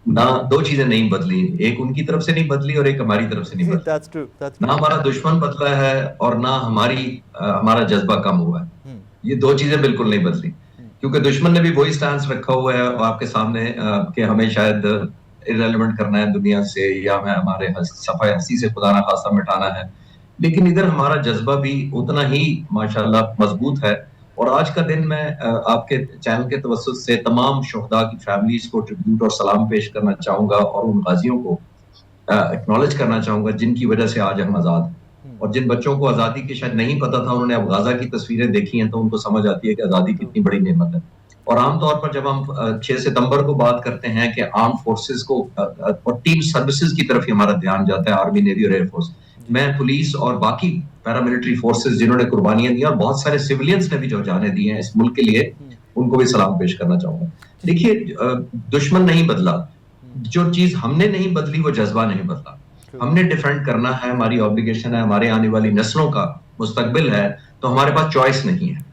ना दो चीजें नहीं बदली, एक उनकी तरफ से नहीं बदली और एक हमारी तरफ से नहीं बदली। That's true. ना हमारा दुश्मन बदला है और ना हमारा जज्बा कम हुआ है। ये दो चीजें बिल्कुल नहीं बदली, क्योंकि दुश्मन ने भी वही स्टैंड रखा हुआ है आपके सामने कि हमें शायद इररिलेवेंट करना है दुनिया से या हमारे सफाई हंसी से खुदा ना खासा मिटाना है। लेकिन इधर हमारा जज्बा भी उतना ही माशाल्लाह मजबूत है। और आज का दिन मैं आपके चैनल के तवस्सुत से तमाम शुहदा की फैमिलीज को ट्रिब्यूट और सलाम पेश करना चाहूंगा और उन गाजियों को एक्नॉलेज करना चाहूंगा जिनकी वजह से आज हम आजाद हैं। और जिन बच्चों को आजादी की शायद नहीं पता था, उन्होंने अब गाजा की तस्वीरें देखी हैं तो उनको समझ आती है कि आजादी कितनी बड़ी नेमत है। और आमतौर पर जब हम 6 सितंबर को बात करते हैं कि आर्म फोर्सेस को और टीम सर्विसेज की तरफ ही हमारा ध्यान जाता है, आर्मी, नेवी और एयरफोर्स। मैं पुलिस और बाकी पैरामिलिट्री फोर्सेस जिन्होंने कुर्बानियां दी और बहुत सारे सिविलियंस ने भी जो जाने दी हैं इस मुल्क के लिए, उनको भी सलाम पेश करना चाहूंगा। देखिए, दुश्मन नहीं बदला, जो चीज हमने नहीं बदली वो जज्बा नहीं बदला। हमने डिफेंड करना है, हमारी ऑब्लिगेशन है, हमारे आने वाली नस्लों का मुस्तकबिल है, तो हमारे पास चॉइस नहीं है।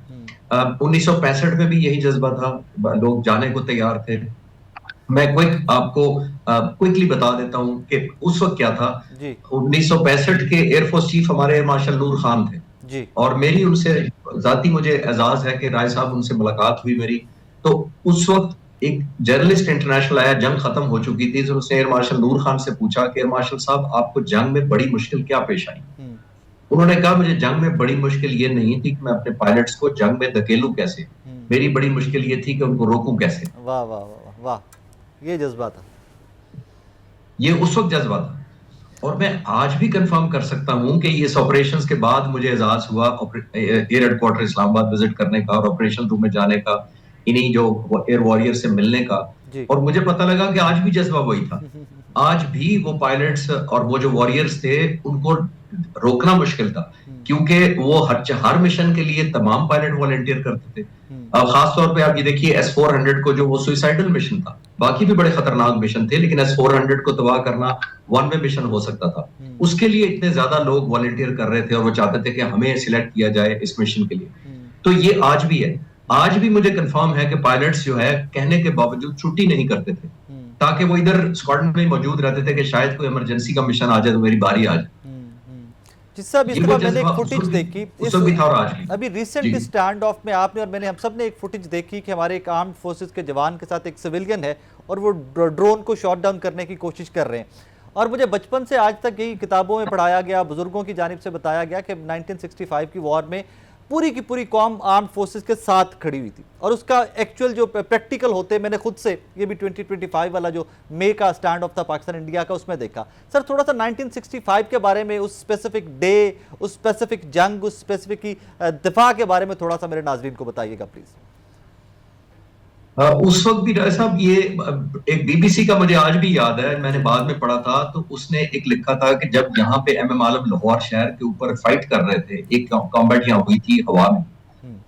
1965 में भी यही जज्बा था, लोग जाने को तैयार थे। मैं आपको क्विकली बता देता हूं कि उस वक्त क्या था। 1965 के एयरफोर्स चीफ हमारे एयर मार्शल नूर खान थे जी। और मेरी उनसे जाती मुझे एजाज है कि राय साहब उनसे मुलाकात हुई मेरी। तो उस वक्त एक जर्नलिस्ट इंटरनेशनल आया, जंग खत्म हो चुकी थी, तो उसने एयर मार्शल नूर खान से पूछा कि एयर मार्शल साहब आपको जंग में बड़ी मुश्किल क्या पेश आई? उन्होंने कहा मुझे जंग में बड़ी मुश्किल ये नहीं थी कि मैं अपने पायलट्स को जंग में धकेलूं कैसे, मेरी बड़ी मुश्किल ये थी कि उनको रोकूं कैसे। वाह वाह वाह वाह, ये जज्बा था, ये उस वक्त जज्बा था। और मैं आज भी कंफर्म कर सकता हूं कि इस ऑपरेशंस के बाद मुझे एजाज हुआ एयर हेडक्वार्टर इस्लामाबाद विजिट करने का और ऑपरेशन रूम में जाने का, इन्हीं जो एयर वॉरियर से मिलने का। और मुझे पता लगा कि आज भी जज्बा वही था। आज भी वो पायलट्स और वो जो वॉरियर्स थे उनको रोकना मुश्किल था, क्योंकि वो हर मिशन के लिए तमाम पायलट वॉलंटियर करते थे। अब खास तौर पे आप ये देखिए S-400 को, जो वो सुसाइडल मिशन था, बाकी भी बड़े खतरनाक मिशन थे, लेकिन S-400 को तबाह करना वन वे मिशन हो सकता था। उसके लिए इतने ज्यादा लोग वॉलंटियर कर रहे थे और वो चाहते थे कि हमें सिलेक्ट किया जाए इस मिशन के लिए। तो ये आज भी है। आज भी मुझे कंफर्म है कि पायलट्स जो है कहने के बावजूद छुट्टी नहीं करते थे, ताकि वो इधर स्क्वाड्रन में मौजूद रहते थे कि शायद कोई इमरजेंसी का मिशन आ जाए तो मेरी बारी आ जाए। जिस तरह इस तरह मैंने एक फुटेज देखी अभी रिसेंट स्टैंड ऑफ में, आपने और मैंने हम सब ने एक फुटेज देखी कि हमारे एक आर्म्ड फोर्सेस के जवान के साथ एक सिविलियन है और वो ड्रोन को शॉट डाउन करने की कोशिश कर रहे हैं। और मुझे बचपन से आज तक यही किताबों में पढ़ाया गया, बुजुर्गों की जानिब से बताया गया कि 1965 की वॉर में पूरी की पूरी कौम आर्म्ड फोर्सेस के साथ खड़ी हुई थी और उसका एक्चुअल जो प्रैक्टिकल होते, मैंने खुद से ये भी 2025 वाला जो मई का स्टैंड ऑफ था पाकिस्तान इंडिया का, उसमें देखा। सर थोड़ा सा 1965 के बारे में, उस स्पेसिफिक डे, उस स्पेसिफिक जंग, उस स्पेसिफिक की दिफा के बारे में थोड़ा सा मेरे नाजरीन को बताइएगा प्लीज। उस वक्त भी राय साहब, ये एक BBC का मुझे आज भी याद है, मैंने बाद में पढ़ा था, तो उसने एक लिखा था कि जब यहाँ पे MM आलम लाहौर शहर के ऊपर फाइट कर रहे थे, एक कॉम्बैट यहाँ हुई थी हवा में,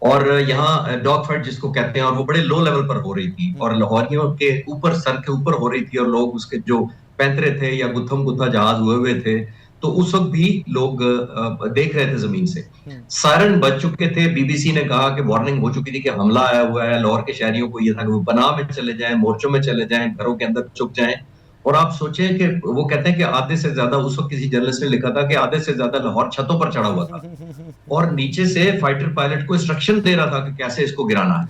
और यहाँ डॉग फाइट जिसको कहते हैं, और वो बड़े लो लेवल पर हो रही थी और लाहौरियों के ऊपर, सर के ऊपर हो रही थी और लोग उसके जो पैंतरे थे या गुत्थम गुत्था जहाज हुए थे, तो उस वक्त भी लोग देख रहे थे जमीन से। सायरन बज चुके थे, BBC ने कहा कि वार्निंग हो चुकी थी कि हमला आया हुआ है। लाहौर के शहरियों को ये था कि वो पनाह में चले जाएं, मोर्चों में चले जाएं, घरों के अंदर छुप जाएं। और आप सोचें कि वो कहते हैं कि आधे से ज्यादा, उस वक्त किसी जर्नलिस्ट ने लिखा था कि आधे से ज्यादा लाहौर छतों पर चढ़ा हुआ था और नीचे से फाइटर पायलट को इंस्ट्रक्शन दे रहा था कि कैसे इसको गिराना है।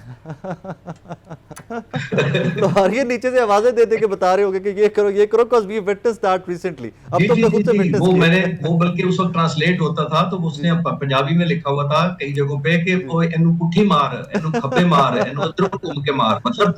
तो ये नीचे से आवाजें दे दे के बता रहे होंगे कि ये करो because we witnessed that recently। अब तो मैं खुद से विटनेस किया। वो बल्कि उस वक्त ट्रांसलेट होता था तो उसने पंजाबी में लिखा हुआ था कई जगहों पे कि वो इन्हू पुठी मार, इन्हू खब्बे मार, इन्हू उधरों घूम के मार। मतलब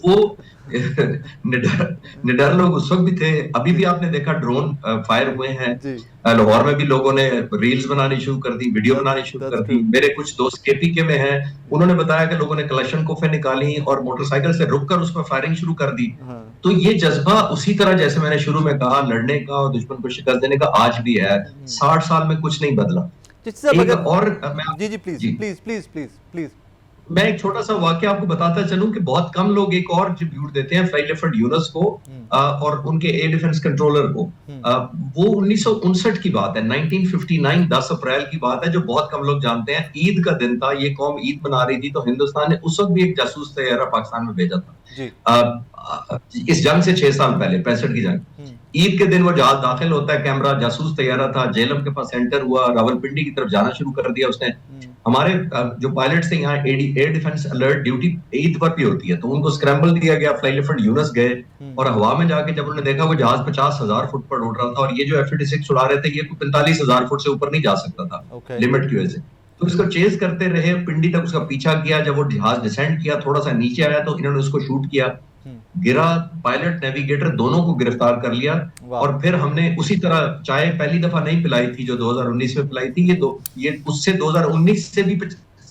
निडर लोग उस वक्त भी थे, अभी भी आपने देखा ड्रोन फायर हुए हैं। जी लाहौर में भी लोगों ने रील्स बनानी शुरू कर दी, वीडियो बनानी शुरू दैट्स कर दी। ट्रू। मेरे कुछ दोस्त केपीके में हैं, उन्होंने बताया कि लोगों ने कलशनकोफे निकाली और मोटरसाइकिल से रुककर उसमें फायरिंग शुरू कर दी। हाँ तो ये जज्बा उसी तरह जैसे मैंने शुरू में कहा, लड़ने का और दुश्मन को शिकस्त देने का आज भी है। 60 साल में कुछ नहीं बदला। चिश्ती साहब एक अगर और मैं जी जी प्लीज जी प्लीज प्लीज प्लीज प्लीज मैं एक छोटा सा वाक्य आपको बताता चलूं कि बहुत कम लोग एक और ट्रिब्यूट देते हैं फ्लाइट लेफ्ट यूनुस को और उनके एयर डिफेंस कंट्रोलर को। वो 1959 की बात है, 1959 10 अप्रैल की बात है, जो बहुत कम लोग जानते हैं। ईद का दिन था, ये कौम ईद मना रही थी, तो हिंदुस्तान ने उस वक्त भी एक जासूस तैयारा पाकिस्तान में भेजा था। जी इस जंग से 6 साल पहले, 65 की जंग। ईद के दिन वो जहाज दाखिल होता है, कैमरा जासूस तैयारा था, जेलम के पास एंटर हुआ, रावलपिंडी की तरफ जाना शुरू कर दिया उसने। हमारे जो पायलट्स थे यहाँ, air defence alert duty Eid पर भी होती है, तो उनको स्क्रैम्बल दिया गया, फ्लाई लेफ्ट यूनुस गए और हवा में जाके जब उन्होंने देखा वो जहाज 50,000 फुट पर उड़ रहा था और ये जो F-86 उड़ा रहे थे ये 45,000 फुट से ऊपर नहीं जा सकता था लिमिट की वजह से। तो इसको चेज करते रहे, पिंडी तक उसका पीछा किया। जब वो जहाज डिसेंड किया, थोड़ा सा नीचे आया तो इन्होंने उसको शूट किया, गिरा, पायलट नेविगेटर दोनों को गिरफ्तार कर लिया। और फिर हमने उसी तरह चाय पहली दफा नहीं पिलाई थी जो 2019 में पिलाई थी, ये उससे 2019 से भी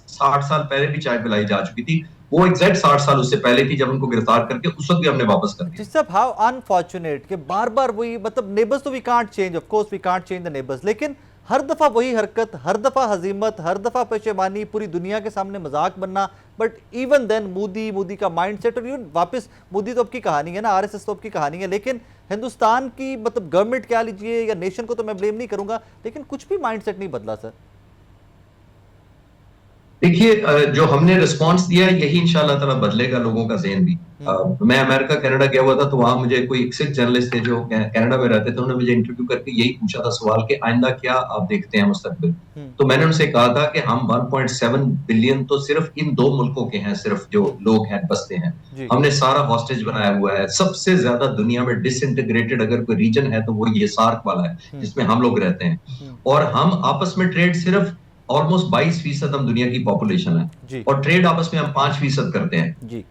60 साल पहले भी चाय पिलाई जा चुकी थी। वो एग्जैक्ट 60 साल उससे पहले थी जब उनको गिरफ्तार करके उस वक्त भी हमने वापस कर दिया। सब हाउ अनफॉर्चुनेट कि बार बार वही, मतलब नेबर्स तो we can't change, of course we can't change the neighbours, लेकिन हर दफा वही हरकत, हर दफा हजीमत, हर दफा पेशेमानी, पूरी दुनिया के सामने मजाक बनना। बट इवन देन मोदी का माइंडसेट, और वापस मोदी तो आपकी कहानी है ना, आरएसएस तो आपकी कहानी है, लेकिन हिंदुस्तान की मतलब गवर्नमेंट क्या लीजिए या नेशन को तो मैं ब्लेम नहीं करूंगा, लेकिन कुछ भी माइंडसेट नहीं बदला सर। देखिए, जो हमने रिस्पांस दिया है यही इंशाल्लाह ताला बदलेगा लोगों का ज़हन भी। मैं अमेरिका कनाडा गया हुआ था, तो वहां मुझे कोई एक सिख जर्नलिस्ट थे जो कनाडा में रहते थे, उन्होंने मुझे इंटरव्यू करके यही पूछा था सवाल कि आइंदा क्या आप देखते हैं मुस्तकबिल। तो मैंने उनसे कहा था कि हम 1.7 बिलियन तो सिर्फ इन 2 मुल्कों के हैं, सिर्फ जो लोग हैं बसते हैं। हमने सारा हॉस्टेज बनाया हुआ है। सबसे ज्यादा दुनिया में डिसइंटीग्रेटेड अगर कोई रीजन है तो वो ये सार्क वाला है जिसमें हम लोग रहते हैं। और हम आपस में ट्रेड सिर्फ ऑलमोस्ट 22% हम दुनिया की पॉपुलेशन है और ट्रेड आपस में हम 5% करते हैं।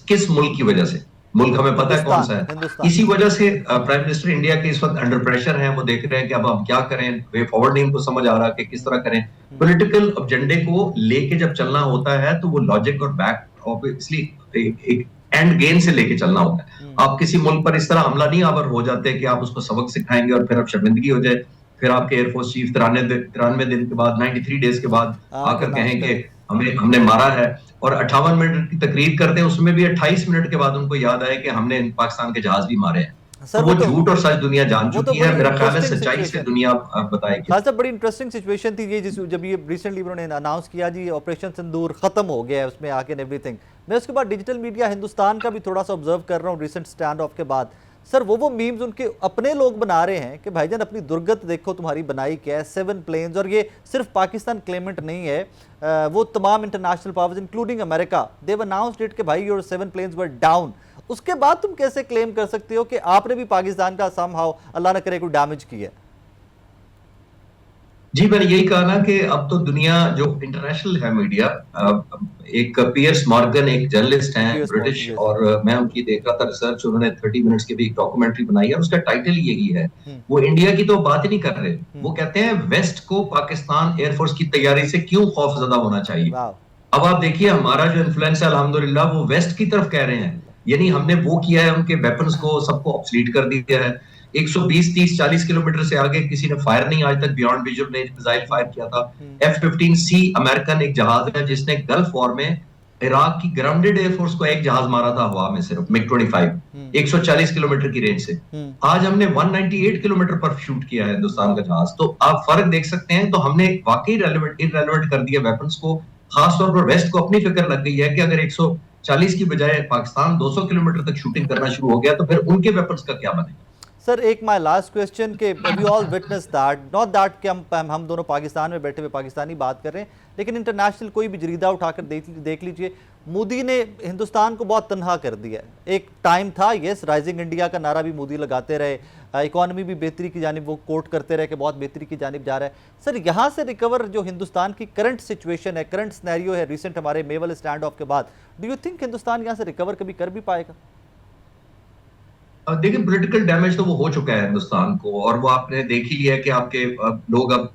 किस मुल्क की वजह से? मुल्क हमें पता है कौन सा है। इसी वजह से प्राइम मिनिस्टर इंडिया के इस वक्त अंडर प्रेशर हैं, वो देख रहे हैं कि अब हम क्या करें, वे फॉरवर्ड नहीं उनको समझ आ रहा कि किस तरह करें। पॉलिटिकल एजेंडे को लेके जब चलना होता है तो वो लॉजिक और बैक ऑब्वियसली एक एंड गेम से लेके चलना होता है। आप किसी मुल्क पर इस तरह हमला नहीं आवर हो जाते कि आप उसको सबक सिखाएंगे और फिर अब शर्मिंदगी हो जाए, फिर आपके एयरफोर्स चीफ 93 दिन के बाद, 93 डेज के बाद आकर कहें कि हमने मारा है, और 58 मिनट की तकरीर करते हैं, उसमें भी 28 मिनट के बाद उनको याद आए कि हमने पाकिस्तान के जहाज भी मारे हैं। तो वो झूठ और सच दुनिया जान चुकी है। मेरा ख्याल है सच्चाई से दुनिया बताएगी। खासा बड़ी इंटरेस्टिंग सिचुएशन थी ये, जब ये रिसेंटली उन्होंने अनाउंस किया जी ऑपरेशन सिंदूर खत्म हो गया है, उसमें आके एवरीथिंग। मैं उसके बाद डिजिटल मीडिया हिंदुस्तान का भी थोड़ा सा ऑब्जर्व कर रहा हूँ रिसेंट स्टैंड ऑफ के बाद। सर वो मीम्स उनके अपने लोग बना रहे हैं कि भाईजान अपनी दुर्गत देखो तुम्हारी बनाई क्या है, 7 प्लेन्स, और ये सिर्फ पाकिस्तान क्लेमेंट नहीं है, वो तमाम international powers including America, they have announced it कि भाई योर 7 प्लेन्स वर डाउन। उसके बाद तुम कैसे क्लेम कर सकते हो कि आपने भी पाकिस्तान का समहाउ अल्लाह न करे कोई डैमेज किया? जी, मैंने यही कहा ना कि अब तो दुनिया जो इंटरनेशनल है मीडिया, एक पियर्स मॉर्गन एक जर्नलिस्ट हैं ब्रिटिश, और मैं उनकी देख रहा था रिसर्च, उन्होंने 30 मिनट्स की भी एक डॉक्यूमेंट्री बनाई है, उसका टाइटल यही है। वो इंडिया की तो बात ही नहीं कर रहे, वो कहते हैं वेस्ट को पाकिस्तान एयरफोर्स की तैयारी से क्यों खौफजदा होना चाहिए। अब आप देखिए हमारा जो इन्फ्लुएंस है अल्हम्दुलिल्लाह वो वेस्ट की तरफ कह रहे हैं, यानी हमने वो किया है, उनके वेपन्स को सबको ऑब्सलीट कर दिया है। 120, 30, 40 किलोमीटर से आगे किसी ने फायर नहीं आज तक बियॉन्ड विजुअल ने मिसाइल फायर किया था। F-15C अमेरिकन एक जहाज है जिसने गल्फ वॉर में इराक की ग्राउंडेड एयरफोर्स को एक जहाज मारा था हवा में, सिर्फ MiG-25, 140 किलोमीटर की रेंज से। आज हमने 198 किलोमीटर पर शूट किया है हिंदुस्तान का जहाज। तो आप फर्क देख सकते हैं। तो हमने वाकई इररेलेवेंट कर दिया वेपन्स को। खासतौर पर वेस्ट को अपनी फिक्र लग गई है कि अगर 140 की बजाय पाकिस्तान 200 किलोमीटर तक शूटिंग करना शुरू हो गया तो फिर उनके वेपन्स का क्या बनेगा। सर एक माय लास्ट क्वेश्चन के we all witness that, not that कि हम दोनों पाकिस्तान में बैठे हुए पाकिस्तानी बात कर रहे हैं, लेकिन इंटरनेशनल कोई भी जरीदा उठाकर देख लीजिए, मोदी ने हिंदुस्तान को बहुत तन्हा कर दिया है। एक टाइम था, यस, राइजिंग इंडिया का नारा भी मोदी लगाते रहे, इकॉनमी भी बेहतरी की जानिब वो कोट करते रहे कि बहुत बेहतरी की जानिब जा रहा है। सर यहाँ से रिकवर जो हिंदुस्तान की करंट सिचुएशन है, करंट सिनेरियो है, रिसेंट हमारे मे वाले स्टैंड ऑफ के बाद, डू यू थिंक हिंदुस्तान यहाँ से रिकवर कभी कर भी पाएगा? देखिए पॉलिटिकल डैमेज तो वो हो चुका है हिंदुस्तान को, और वो आपने देख ही लिया है कि आपके लोग अब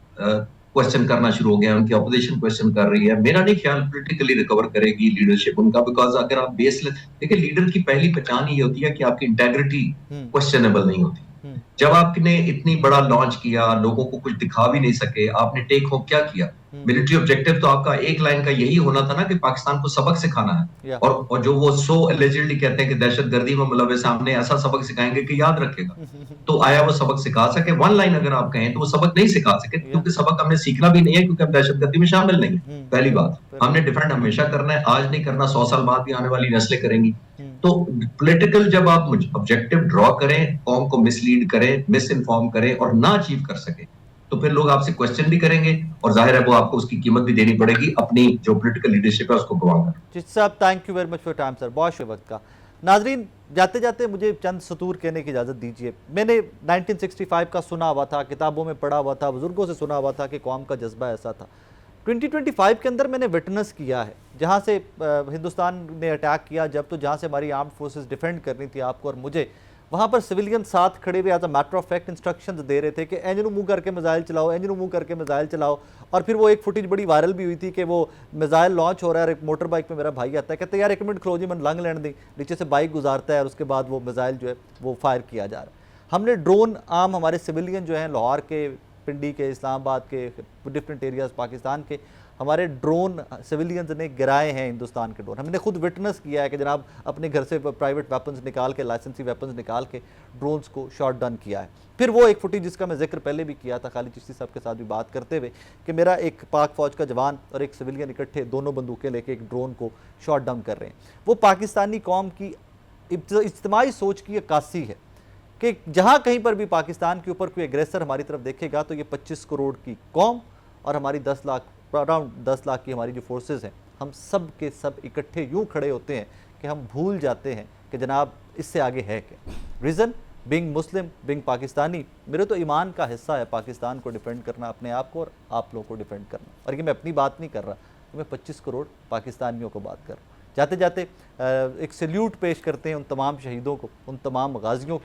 क्वेश्चन करना शुरू हो गए हैं, उनकी ऑपोजिशन क्वेश्चन कर रही है। मेरा नहीं ख्याल पॉलिटिकली रिकवर करेगी लीडरशिप उनका, बिकॉज अगर आप बेसलेस देखिए, लीडर की पहली पहचान ये होती है कि आपकी इंटेग्रिटी क्वेश्चनेबल नहीं होती। जब आपने इतनी बड़ा लॉन्च किया, लोगों को कुछ दिखा भी नहीं सके, आपने टेक होम क्या किया? मिलिट्री ऑब्जेक्टिव तो आपका एक लाइन का यही होना था ना कि पाकिस्तान को सबक सिखाना है, और जो वो सो एलिजिडली कहते हैं कि दहशतगर्दी में मुलविस, हमने ऐसा सबक सिखाएंगे कि याद रखेगा। तो आया वो सबक सिखा सके? वन लाइन अगर आप कहें तो वो सबक नहीं सिखा सके, क्योंकि सबक हमने सीखना भी नहीं है, क्योंकि हम दहशतगर्दी में शामिल नहीं है। पहली बात, हमने डिफेंड हमेशा करना है, आज नहीं करना 100 साल बाद भी आने वाली नस्लें करेंगी। तो पॉलिटिकल जब आप ऑब्जेक्टिव ड्रॉ करें, कौम को मिसलीड करें, मिस इन्फॉर्म करें और ना अचीव कर सके, तो फिर लोग आपसे क्वेश्चन भी करेंगे, और जाहिर है वो आपको उसकी कीमत भी देनी पड़ेगी, अपनी जो पॉलिटिकल लीडरशिप है उसको गंवाकर। जी साहब, thank you very much for time sir, बहुत शुक्रिया वक्त का। नाजरीन, जाते जाते मुझे चंद सतूर कहने की इजाज़त दीजिए। मैंने 1965 का सुना हुआ था, किताबों में पढ़ा हुआ था, बुजुर्गों से सुना हुआ था कि कौम का जज्बा ऐसा था। 2025 के अंदर मैंने विटनेस किया है, जहाँ से हिंदुस्तान ने अटैक किया, जब तो जहाँ से हमारी आर्म्ड फोर्सेस डिफेंड करनी थी आपको और मुझे, वहाँ पर सिविलियन साथ खड़े हुए as a matter of fact instructions दे रहे थे कि इंजन मुंह करके मिसाइल चलाओ, इंजन मुंह करके मिसाइल चलाओ। और फिर वो एक फुटेज बड़ी वायरल भी हुई थी कि वो मिसाइल लॉन्च हो रहा है और एक मोटर बाइक पे मेरा भाई आता है, कहते हैं यार एक मिनट खलो जी, मैं लंघ लेने दी, नीचे से बाइक गुजारता है और उसके बाद वो मिसाइल जो है वो फायर किया जा रहा है। हमने ड्रोन आम हमारे सिविलियन जो हैं लाहौर के, पिंडी के, इस्लामाबाद के, डिफरेंट एरियाज पाकिस्तान के, हमारे ड्रोन सिविलियंस ने गिराए हैं हिंदुस्तान के ड्रोन। हमने खुद विटनेस किया है कि जनाब अपने घर से प्राइवेट वेपन्स निकाल के, लाइसेंसी वेपन्स निकाल के ड्रोन्स को शॉट डाउन किया है। फिर वो एक फुटेज जिसका मैं जिक्र पहले भी किया था खालिद चिश्ती साहब के साथ भी बात करते हुए, कि मेरा एक पाक फौज का जवान और एक सिविलियन इकट्ठे दोनों बंदूकें लेके एक ड्रोन को शॉट डाउन कर रहे हैं। वो पाकिस्तानी कौम की इज्तिमाई सोच की अक्कासी है कि जहाँ कहीं पर भी पाकिस्तान के ऊपर कोई एग्रेसर हमारी तरफ देखेगा तो ये 25 करोड़ की कौम और हमारी 10 लाख, अराउंड 10 लाख की हमारी जो फोर्सेस हैं, हम सब के सब इकट्ठे यूं खड़े होते हैं कि हम भूल जाते हैं कि जनाब इससे आगे है क्या। रीज़न बीइंग मुस्लिम, बीइंग पाकिस्तानी, मेरे तो ईमान का हिस्सा है पाकिस्तान को डिफेंड करना, अपने आप को और आप लोगों को डिफेंड करना। और ये मैं अपनी बात नहीं कर रहा, तो मैं 25 करोड़ पाकिस्तानियों को बात कर रहा हूँ। जाते जाते एक सल्यूट पेश करते हैं उन तमाम शहीदों को, उन तमाम गाजियों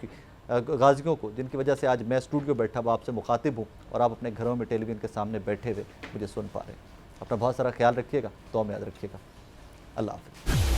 को जिनकी वजह से आज मैं स्टूडियो बैठा हुआ आपसे मुखातिब हूँ और आप अपने घरों में टेलीविज़न के सामने बैठे हुए मुझे सुन पा रहे हैं। अपना बहुत सारा ख्याल रखिएगा, दुआ में याद रखिएगा। अल्लाह हाफ़िज़।